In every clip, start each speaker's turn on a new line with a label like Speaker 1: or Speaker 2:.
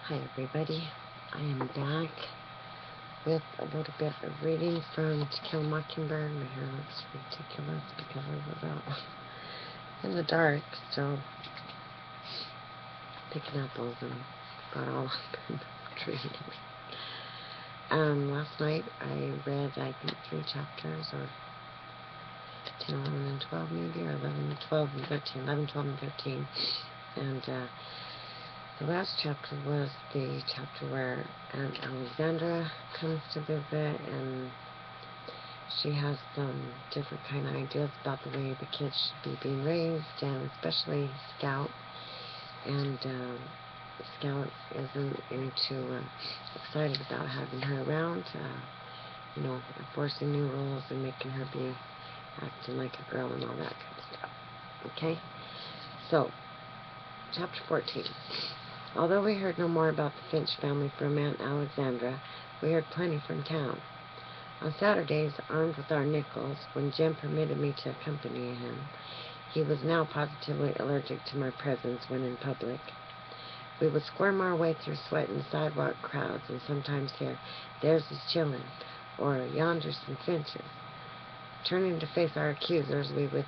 Speaker 1: Hi everybody, I am back with a little bit of reading from To Kill a Mockingbird. My hair looks ridiculous because I was out in the dark, so picking apples and got all up in the tree. Last night I read, I think, 3 chapters, or 10, 11, and 12 maybe, or 11, 12, and 13, 11, 12, and 13, and the last chapter was the chapter where Aunt Alexandra comes to visit, and she has some different kind of ideas about the way the kids should be being raised, and especially Scout. And Scout isn't any too excited about having her around, enforcing new rules and making her be acting like a girl and all that kind of stuff. Okay? So, chapter 14. Although we heard no more about the Finch family from Aunt Alexandra, we heard plenty from town. On Saturdays, armed with our nickels, when Jim permitted me to accompany him, he was now positively allergic to my presence when in public. We would squirm our way through sweating sidewalk crowds and sometimes hear, "There's his chillin'," or "Yonder's some Finches." Turning to face our accusers, we would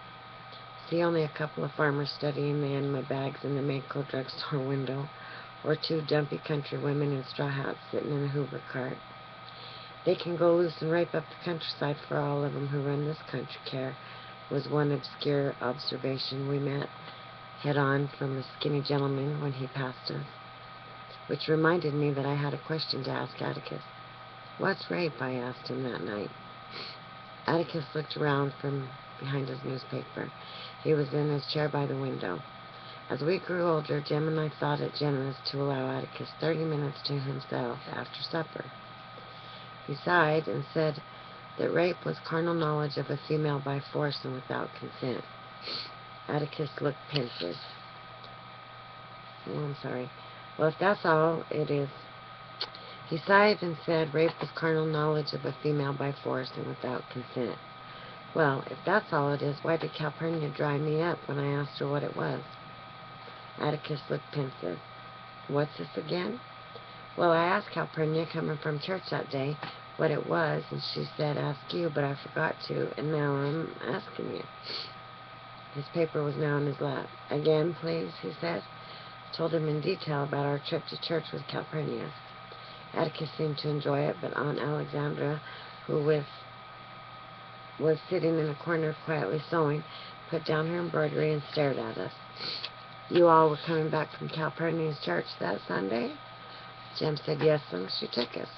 Speaker 1: see only a couple of farmers studying the anima bags in the Mako drugstore window, or 2 dumpy country women in straw hats sitting in a Hoover cart. "They can go loose and rape up the countryside for all of 'em who run this country care," was one obscure observation we met head-on from a skinny gentleman when he passed us, which reminded me that I had a question to ask Atticus. "What's rape?" I asked him that night. Atticus looked around from behind his newspaper. He was in his chair by the window. As we grew older, Jim and I thought it generous to allow Atticus 30 minutes to himself after supper. He sighed and said that rape was carnal knowledge of a female by force and without consent. Atticus looked pensive. "Oh, I'm sorry. Well, if that's all it is." He sighed and said rape was carnal knowledge of a female by force and without consent. "Well, if that's all it is, why did Calpurnia dry me up when I asked her what it was?" Atticus looked pensive. "What's this again?" "Well, I asked Calpurnia, coming from church that day, what it was, and she said ask you, but I forgot to, and now I'm asking you." His paper was now in his lap. "Again, please," he said. Told him in detail about our trip to church with Calpurnia. Atticus seemed to enjoy it, but Aunt Alexandra, who was sitting in a corner quietly sewing, put down her embroidery and stared at us. "You all were coming back from Calpurnia's church that Sunday?" Jim said, "Yes'm, she took us."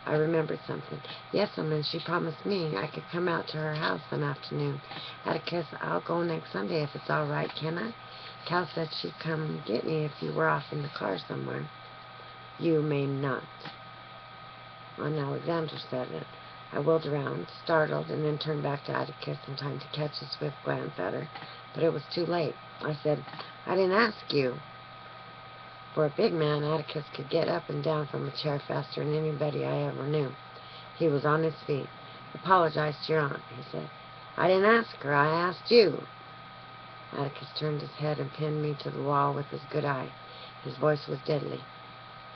Speaker 1: I remembered something. "Yes'm, and she promised me I could come out to her house some afternoon. Atticus, I'll go next Sunday if it's all right, can I? Cal said she'd come get me if you were off in the car somewhere." "You may not." Aunt Alexandra said it. I wheeled around, startled, and then turned back to Atticus in time to catch a swift glance at her. But it was too late. I said, "I didn't ask you." For a big man, Atticus could get up and down from a chair faster than anybody I ever knew. He was on his feet. "Apologize to your aunt," he said. "I didn't ask her. I asked you." Atticus turned his head and pinned me to the wall with his good eye. His voice was deadly.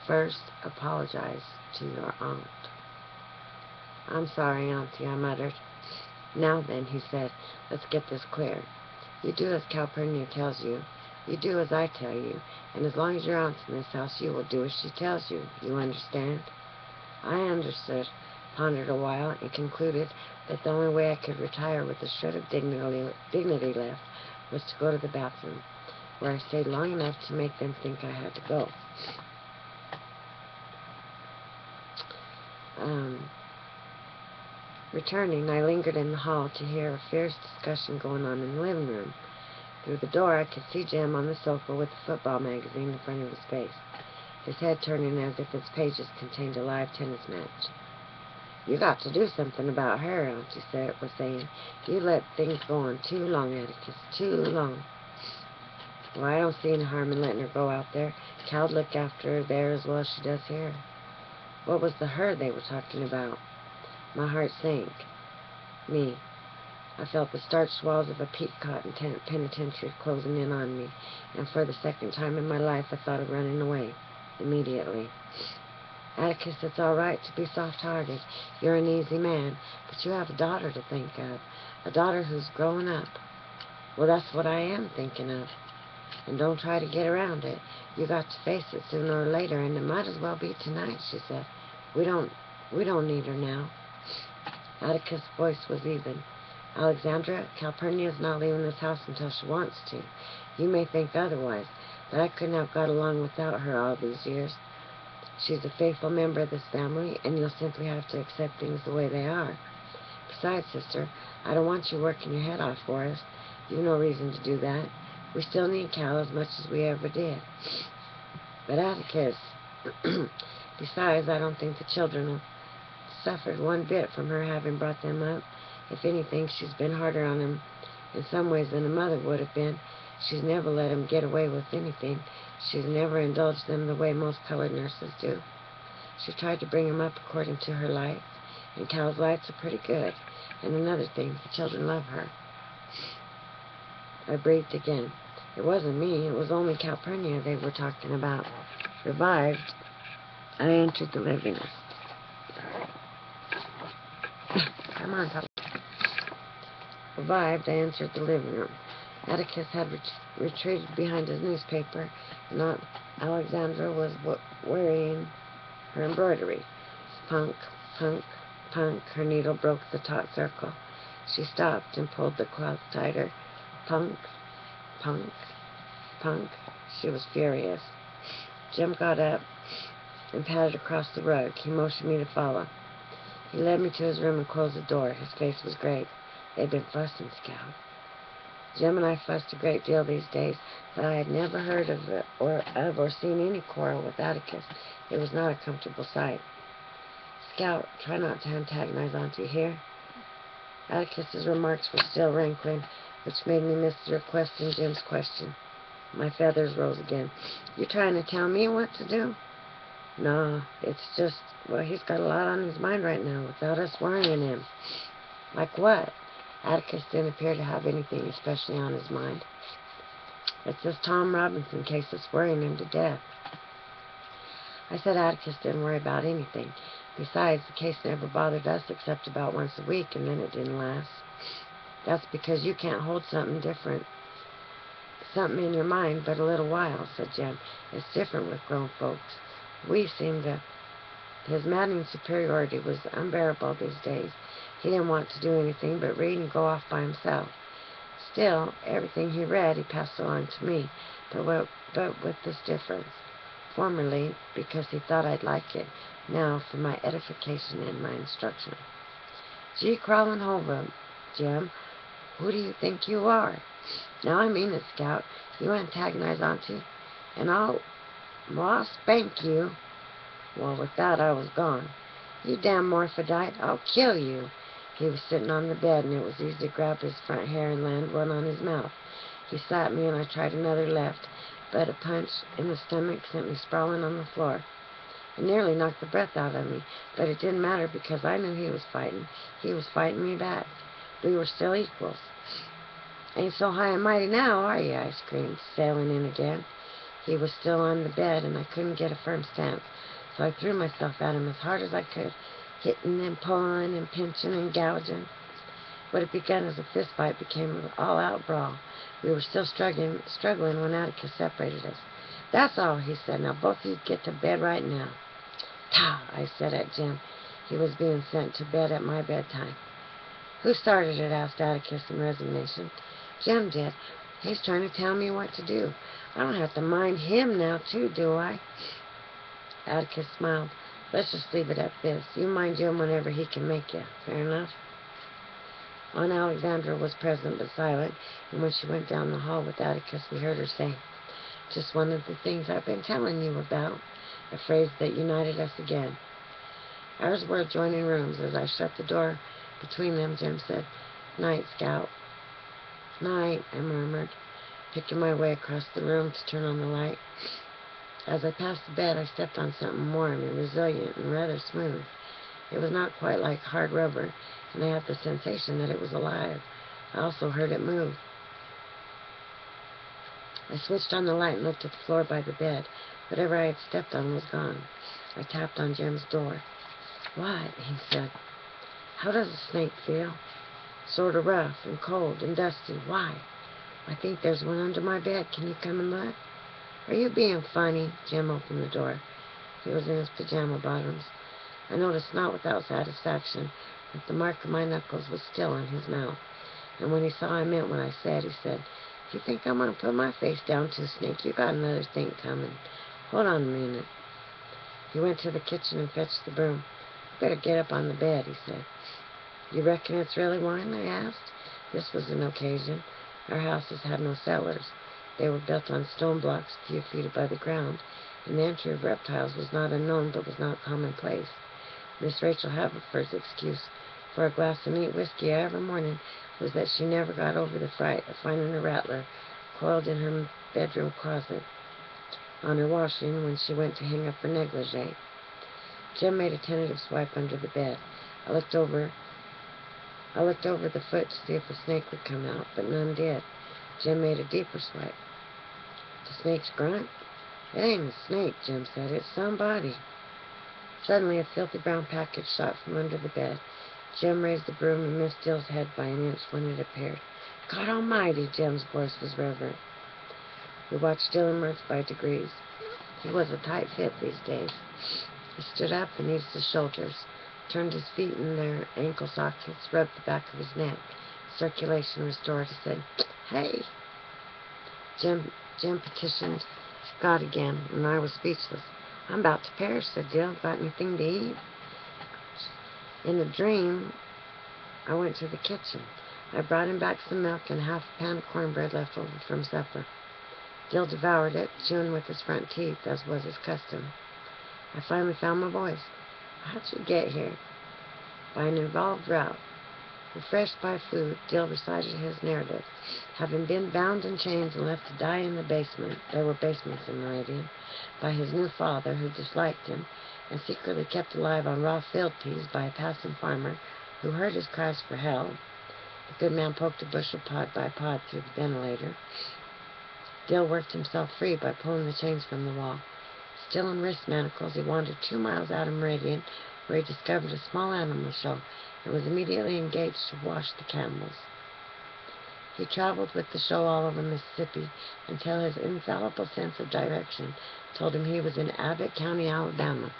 Speaker 1: "First, apologize to your aunt." "I'm sorry, Auntie," I muttered. "Now then," he said, "let's get this clear. You do as Calpurnia tells you. You do as I tell you. And as long as your aunt's in this house, you will do as she tells you. You understand?" I understood, pondered a while, and concluded that the only way I could retire with a shred of dignity left was to go to the bathroom, where I stayed long enough to make them think I had to go. Returning, I lingered in the hall to hear a fierce discussion going on in the living room. Through the door, I could see Jim on the sofa with a football magazine in front of his face, his head turning as if its pages contained a live tennis match. "You got to do something about her," Auntie was saying. "You let things go on too long, Atticus, too long." "Well, I don't see any harm in letting her go out there. Cal'd look after her there as well as she does here." What was the her they were talking about? My heart sank. Me. I felt the starched walls of a peacock penitentiary closing in on me, and for the second time in my life I thought of running away. immediately. Atticus, it's all right to be soft-hearted. You're an easy man, but you have a daughter to think of, a daughter who's growing up. Well, that's what I am thinking of, and don't try to get around it. You got to face it sooner or later, and it might as well be tonight, she said. We don't need her now. Atticus' voice was even. Alexandra, Calpurnia's not leaving this house until she wants to. You may think otherwise, but I couldn't have got along without her all these years. She's a faithful member of this family, and you'll simply have to accept things the way they are. Besides, sister, I don't want you working your head off for us. You've no reason to do that. We still need Cal as much as we ever did. But Atticus, besides, I don't think the children have suffered one bit from her having brought them up. If anything, she's been harder on them in some ways than a mother would have been. She's never let them get away with anything. She's never indulged them the way most colored nurses do. She tried to bring them up according to her lights, and Cal's lights are pretty good. And another thing, the children love her. I breathed again. It wasn't me. It was only Calpurnia they were talking about. Revived, I entered the living room. Come on, Papa. Revived, I entered the living room. Atticus had retreated behind his newspaper, and Alexandra was wearing her embroidery. Punk, punk, punk. Her needle broke the taut circle. She stopped and pulled the cloth tighter. Punk, punk, punk. She was furious. Jim got up and padded across the rug. He motioned me to follow. He led me to his room and closed the door. His face was grave. They'd been fussing, Scout. Jim and I fussed a great deal these days, but I had never heard of or seen any quarrel with Atticus. It was not a comfortable sight. Scout, try not to antagonize Auntie here. Atticus's remarks were still rankling, which made me miss the request in Jim's question. My feathers rose again. You trying to tell me what to do? No, it's just, well, he's got a lot on his mind right now without us worrying him. Like what? Atticus didn't appear to have anything especially on his mind. It's this Tom Robinson case that's worrying him to death. I said Atticus didn't worry about anything. Besides, the case never bothered us except about once a week, and then it didn't last. That's because you can't hold something in your mind but a little while, said Jim. It's different with grown folks. His maddening superiority was unbearable these days. He didn't want to do anything but read and go off by himself. Still, everything he read he passed along to me, but with this difference. Formerly, because he thought I'd like it. Now, for my edification and my instruction. Gee, crawling over, Jim. Who do you think you are? Now, I mean it, Scout. You antagonize Auntie, and I'll spank you. Well, with that, I was gone. You damn morphodite, I'll kill you. He was sitting on the bed, and it was easy to grab his front hair and land one on his mouth. He slapped me, and I tried another left, but a punch in the stomach sent me sprawling on the floor. It nearly knocked the breath out of me, but it didn't matter because I knew he was fighting. He was fighting me back. We were still equals. Ain't so high and mighty now, are you? I screamed, sailing in again. He was still on the bed, and I couldn't get a firm stance, so I threw myself at him as hard as I could, hitting and pulling and pinching and gouging. What had begun as a fist fight became an all-out brawl. We were still struggling when Atticus separated us. That's all, he said. Now both of you get to bed right now. Pow, I said at Jim. He was being sent to bed at my bedtime. Who started it? Asked Atticus in resignation. Jim did. He's trying to tell me what to do. I don't have to mind him now, too, do I? Atticus smiled. Let's just leave it at this. You mind Jim whenever he can make you. Fair enough? Aunt Alexandra was present but silent, and when she went down the hall with Atticus, we heard her say, just one of the things I've been telling you about, a phrase that united us again. Ours were adjoining rooms. As I shut the door between them, Jim said, Night, Scout. Night, I murmured, picking my way across the room to turn on the light. As I passed the bed, I stepped on something warm and resilient and rather smooth. It was not quite like hard rubber, and I had the sensation that it was alive. I also heard it move. I switched on the light and looked at the floor by the bed. Whatever I had stepped on was gone. I tapped on Jim's door. "What?" he said. "How does a snake feel?" "Sort of rough and cold and dusty." "Why?" "I think there's one under my bed. Can you come and look?" "Are you being funny?" Jim opened the door. He was in his pajama bottoms. I noticed, not without satisfaction, that the mark of my knuckles was still on his mouth. And when he saw I meant what I said, he said, "You think I'm going to put my face down to a snake? You got another thing coming. Hold on a minute." He went to the kitchen and fetched the broom. "You better get up on the bed," he said. "You reckon it's really wine?" I asked. This was an occasion. Our houses had no cellars. They were built on stone blocks a few feet above the ground, and the entry of reptiles was not unknown, but was not commonplace. Miss Rachel Haverford's excuse for a glass of neat whiskey every morning was that she never got over the fright of finding a rattler coiled in her bedroom closet on her washing when she went to hang up her negligee. Jim made a tentative swipe under the bed. I looked over the foot to see if a snake would come out, but none did. Jim made a deeper swipe. "The snake's grunt?" "It ain't a snake," Jim said. "It's somebody." Suddenly, a filthy brown package shot from under the bed. Jim raised the broom and missed Dill's head by an inch when it appeared. "God Almighty!" Jim's voice was reverent. We watched Dill emerge by degrees. He was a tight fit these days. He stood up and eased his shoulders, turned his feet in their ankle sockets, rubbed the back of his neck. Circulation restored. He said, "Hey!" Jim petitioned God again, and I was speechless. "I'm about to perish," said Dill. "Got anything to eat?" In a dream, I went to the kitchen. I brought him back some milk and half a pound of cornbread left over from supper. Dill devoured it, chewing with his front teeth, as was his custom. I finally found my voice. "How'd you get here?" "By an involved route." Refreshed by food, Dill recited his narrative. Having been bound in chains and left to die in the basement — there were basements in Meridian — by his new father, who disliked him, and secretly kept alive on raw field peas by a passing farmer who heard his cries for help. The good man poked a bushel pod by pod through the ventilator. Dill worked himself free by pulling the chains from the wall. Still in wrist manacles, he wandered 2 miles out of Meridian, where he discovered a small animal show and was immediately engaged to wash the camels. He traveled with the show all over Mississippi until his infallible sense of direction told him he was in Abbott County, Alabama,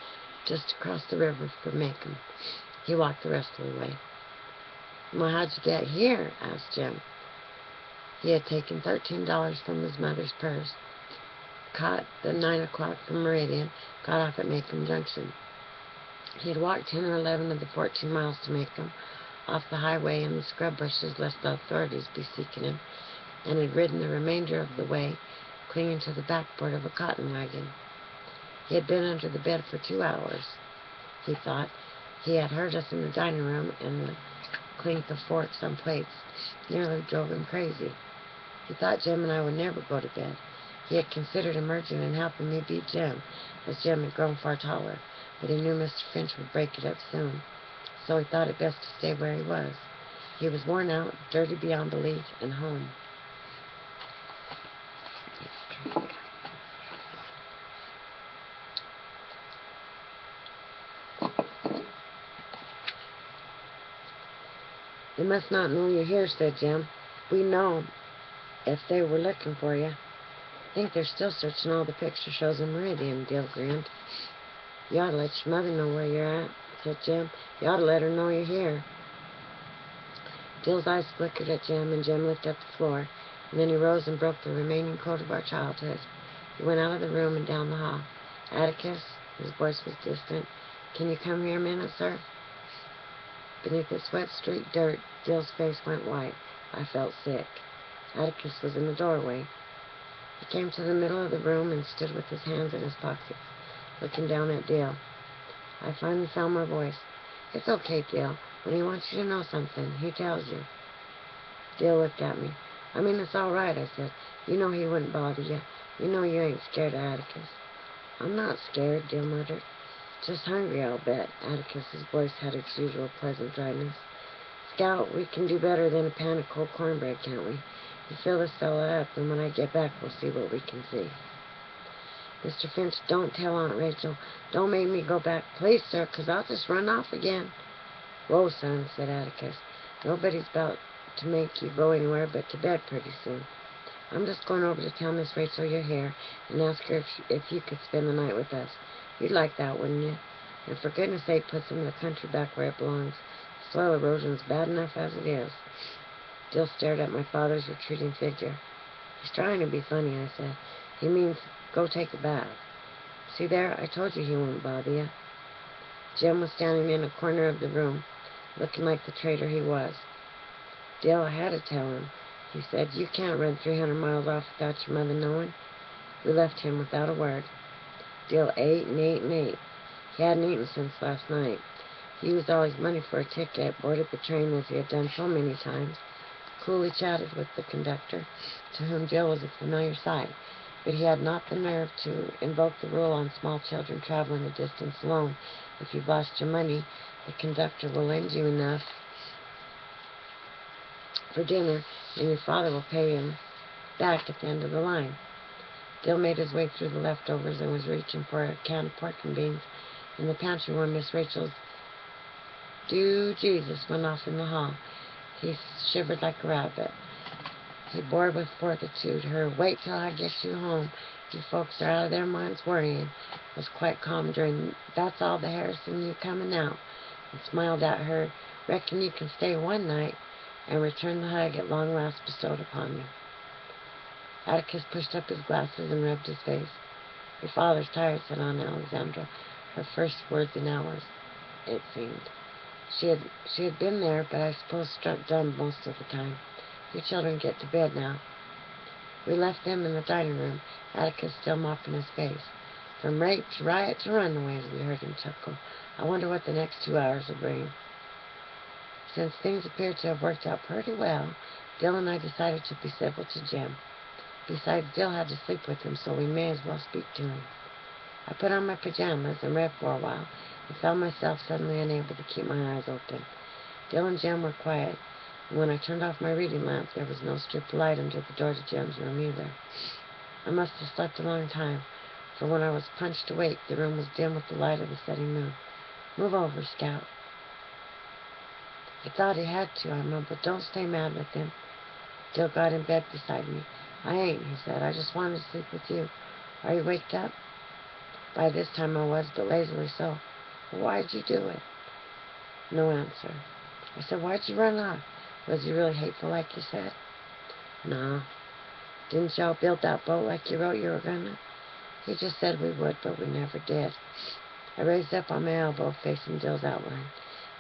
Speaker 1: just across the river from Macon. He walked the rest of the way. "Well, how'd you get here?" asked Jim. He had taken $13 from his mother's purse, caught the 9 o'clock from Meridian, got off at Macon Junction. He had walked 10 or 11 of the 14 miles to Macon, off the highway in the scrub bushes lest the authorities be seeking him, and had ridden the remainder of the way, clinging to the backboard of a cotton wagon. He had been under the bed for 2 hours, he thought. He had heard us in the dining room, and the clink of forks on plates nearly drove him crazy. He thought Jim and I would never go to bed. He had considered emerging and helping me beat Jim, as Jim had grown far taller, but he knew Mr. Finch would break it up soon, so he thought it best to stay where he was. He was worn out, dirty beyond belief, and home. "They must not know you're here," said Jim. "We know if they were looking for you." "Think they're still searching all the picture shows in Meridian," Dill grinned. "You ought to let your mother know where you're at," said Jim. "You ought to let her know you're here." Dill's eyes flickered at Jim, and Jim looked at the floor, and then he rose and broke the remaining code of our childhood. He went out of the room and down the hall. "Atticus," his voice was distant, "can you come here a minute, sir?" Beneath its wet-streaked dirt, Dill's face went white. I felt sick. Atticus was in the doorway. He came to the middle of the room and stood with his hands in his pockets, looking down at Dill. I finally found my voice. "It's okay, Dill. When he wants you to know something, he tells you." Dill looked at me. "I mean, it's all right," I said. "You know he wouldn't bother you. You know you ain't scared of Atticus." "I'm not scared," Dill muttered. "Just hungry, I'll bet." Atticus's voice had its usual pleasant dryness. "Scout, we can do better than a pan of cold cornbread, can't we? You fill this fella up, and when I get back, we'll see what we can see. Mr. Finch, don't tell Aunt Rachel. Don't make me go back. Please, sir, 'cause I'll just run off again. Whoa, son, said Atticus. Nobody's about to make you go anywhere but to bed pretty soon. I'm just going over to tell Miss Rachel you're here and ask her if you could spend the night with us. You'd like that, wouldn't you? And for goodness sake, put some of the country back where it belongs. Soil erosion's bad enough as it is. Dill stared at my father's retreating figure. He's trying to be funny, I said. He means go take a bath. See there, I told you he won't bother you. Jim was standing in a corner of the room, looking like the traitor he was. Dill, I had to tell him. He said, you can't run 300 miles off without your mother knowing. We left him without a word. Dill ate and ate and ate. He hadn't eaten since last night. He used all his money for a ticket, boarded the train as he had done so many times, coolly chatted with the conductor, to whom Dill was a familiar sight, but he had not the nerve to invoke the rule on small children traveling a distance alone. If you've lost your money, the conductor will lend you enough for dinner, and your father will pay him back at the end of the line. Dill made his way through the leftovers and was reaching for a can of pork and beans in the pantry when Miss Rachel's "Do Jesus" went off in the hall. He shivered like a rabbit. He bore with fortitude her "wait till I get you home, you folks are out of their minds worrying," was quite calm during "that's all the Harrison you coming out," and smiled at her "reckon you can stay one night," and returned the hug at long last bestowed upon me. Atticus pushed up his glasses and rubbed his face. "Your father's tired," said Aunt Alexandra, her first words in hours, it seemed. She had been there, but I suppose struck dumb most of the time. "You children get to bed now." We left them in the dining room, Atticus still mopping his face. From rape to riot to runaways, we heard him chuckle. I wonder what the next 2 hours will bring. Since things appeared to have worked out pretty well, Dill and I decided to be civil to Jim. Besides, Dill had to sleep with him, so we may as well speak to him. I put on my pajamas and read for a while, and found myself suddenly unable to keep my eyes open. Dill and Jim were quiet, and when I turned off my reading lamp, there was no strip of light under the door to Jim's room either. I must have slept a long time, for when I was punched awake, the room was dim with the light of the setting moon. "Move over, Scout." I thought he had to, I mumbled. "Don't stay mad with him." Dill got in bed beside me. "I ain't," he said. "I just wanted to sleep with you. Are you waked up?" By this time I was, but lazily so. "Well, why'd you do it?" No answer. I said, "Why'd you run off? Was he really hateful like you said?" "No." "Didn't y'all build that boat like you wrote you were gonna?" "He just said we would, but we never did." I raised up on my elbow, facing Dill's outline.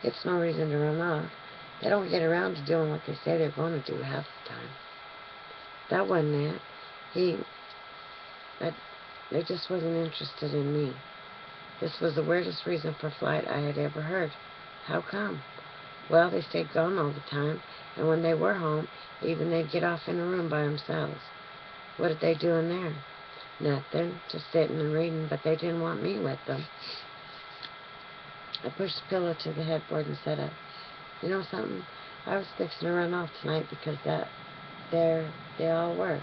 Speaker 1: "It's no reason to run off. They don't get around to doing what they say they're going to do half the time." That wasn't it. They just wasn't interested in me. This was the weirdest reason for flight I had ever heard. How come? Well, they stayed gone all the time, and when they were home, even they'd get off in a room by themselves. What did they do in there? Nothing, just sitting and reading, but they didn't want me with them. I pushed the pillow to the headboard and sat up. "You know something? I was fixing to run off tonight because there they all were.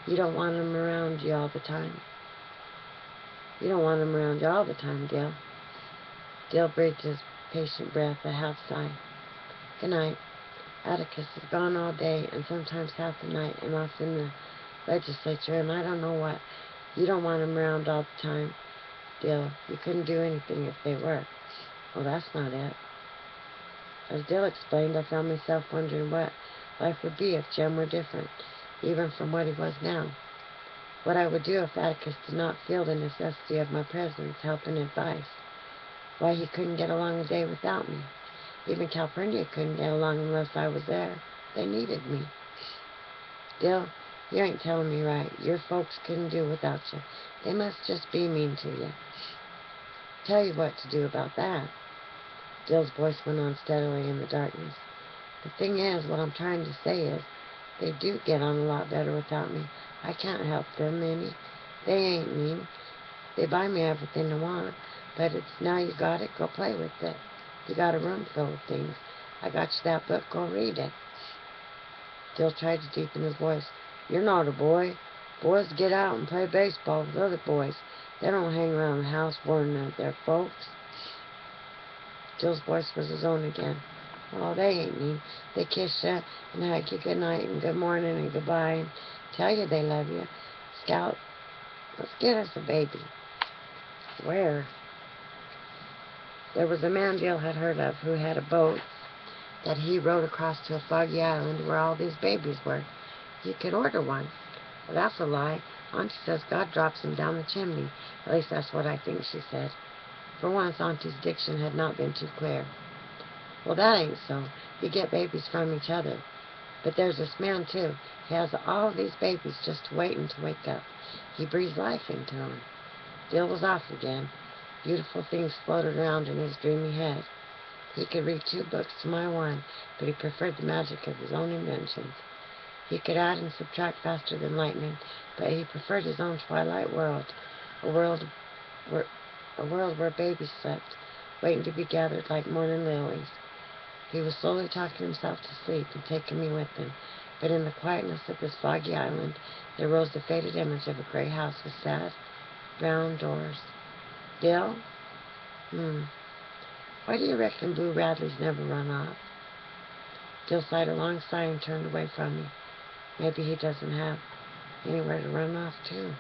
Speaker 1: You don't want them around you all the time." "You don't want them around you all the time, Dill." Dill breathed his patient breath, a half sigh. "Good night. Atticus is gone all day, and sometimes half the night, and off in the legislature, and I don't know what. You don't want them around all the time, Dill. You couldn't do anything if they were." "Well, that's not it." As Dill explained, I found myself wondering what life would be if Jem were different, even from what he was now. What I would do if Atticus did not feel the necessity of my presence, help, and advice. Why he couldn't get along a day without me. Even Calpurnia couldn't get along unless I was there. They needed me. "Dill, you ain't telling me right. Your folks couldn't do without you. They must just be mean to you." "Tell you what to do about that." Dill's voice went on steadily in the darkness. "The thing is, what I'm trying to say is, they do get on a lot better without me. I can't help them any. They ain't mean. They buy me everything I want, but it's now you got it, go play with it. You got a room filled with things. I got you that book, go read it." Dill tried to deepen his voice. You're not a boy. Boys get out and play baseball with other boys. They don't hang around the house worrying their folks. Dill's voice was his own again. Oh, they ain't mean. They kiss you and hug you good night and good morning and goodbye and tell you they love you. Scout, let's get us a baby. Where? There was a man Dill had heard of who had a boat that he rowed across to a foggy island where all these babies were. You could order one. Well, that's a lie. Auntie says God drops them down the chimney. At least that's what I think, she said. For once, Auntie's diction had not been too clear. Well, that ain't so. You get babies from each other. But there's this man, too. He has all these babies just waiting to wake up. He breathes life into them. Dill was off again. Beautiful things floated around in his dreamy head. He could read 2 books to my 1, but he preferred the magic of his own inventions. He could add and subtract faster than lightning, but he preferred his own twilight world, a world where babies slept, waiting to be gathered like morning lilies. He was slowly talking himself to sleep and taking me with him, but in the quietness of this foggy island there rose the faded image of a gray house with sad, brown doors. Dill? Why do you reckon blue Radleys never run off? Dill sighed a long sigh and turned away from me. Maybe he doesn't have anywhere to run off to.